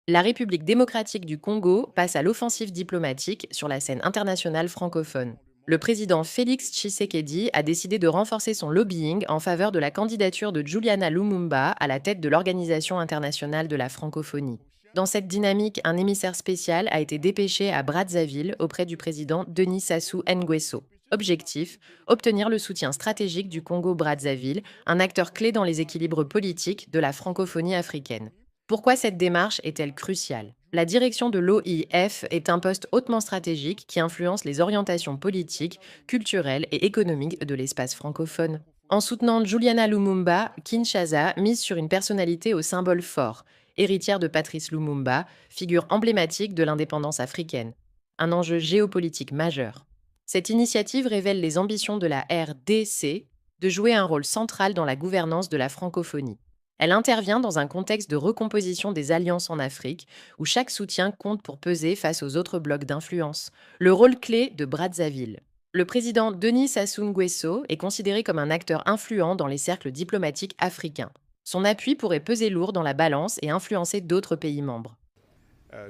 La République démocratique du Congo passe à l'offensive diplomatique sur la scène internationale francophone. Le président Félix Tshisekedi a décidé de renforcer son lobbying en faveur de la candidature de Juliana Lumumba à la tête de l'Organisation internationale de la francophonie. Dans cette dynamique, un émissaire spécial a été dépêché à Brazzaville auprès du président Denis Sassou Nguesso. Objectif, obtenir le soutien stratégique du Congo-Brazzaville, un acteur clé dans les équilibres politiques de la francophonie africaine. Pourquoi cette démarche est-elle cruciale? La direction de l'OIF est un poste hautement stratégique qui influence les orientations politiques, culturelles et économiques de l'espace francophone. En soutenant Juliana Lumumba, Kinshasa mise sur une personnalité au symbole fort, héritière de Patrice Lumumba, figure emblématique de l'indépendance africaine. Un enjeu géopolitique majeur. Cette initiative révèle les ambitions de la RDC de jouer un rôle central dans la gouvernance de la francophonie. Elle intervient dans un contexte de recomposition des alliances en Afrique, où chaque soutien compte pour peser face aux autres blocs d'influence. Le rôle clé de Brazzaville. Le président Denis Sassou Nguesso est considéré comme un acteur influent dans les cercles diplomatiques africains. Son appui pourrait peser lourd dans la balance et influencer d'autres pays membres.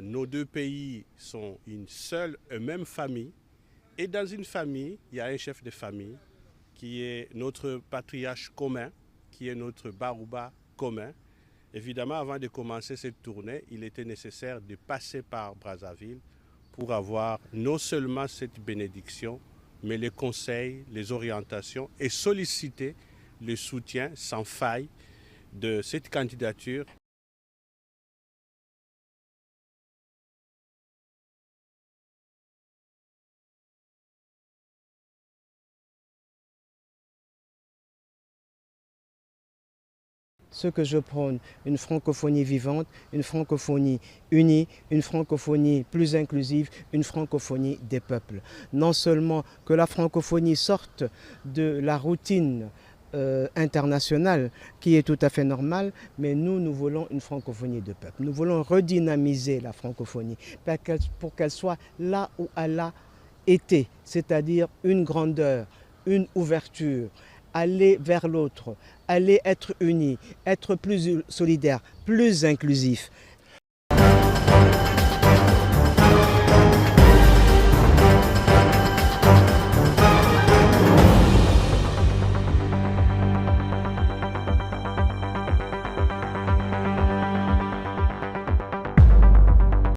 Nos deux pays sont une seule et même famille. Et dans une famille, il y a un chef de famille qui est notre patriarche commun, qui est notre Barouba commun. Évidemment, avant de commencer cette tournée, il était nécessaire de passer par Brazzaville pour avoir non seulement cette bénédiction, mais les conseils, les orientations et solliciter le soutien sans faille de cette candidature. Ce que je prône, une francophonie vivante, une francophonie unie, une francophonie plus inclusive, une francophonie des peuples. Non seulement que la francophonie sorte de la routine internationale qui est tout à fait normale, mais nous voulons une francophonie de peuple. Nous voulons redynamiser la francophonie pour qu'elle soit là où elle a été, c'est-à-dire une grandeur, une ouverture, aller vers l'autre, aller être unis, être plus solidaire, plus inclusif.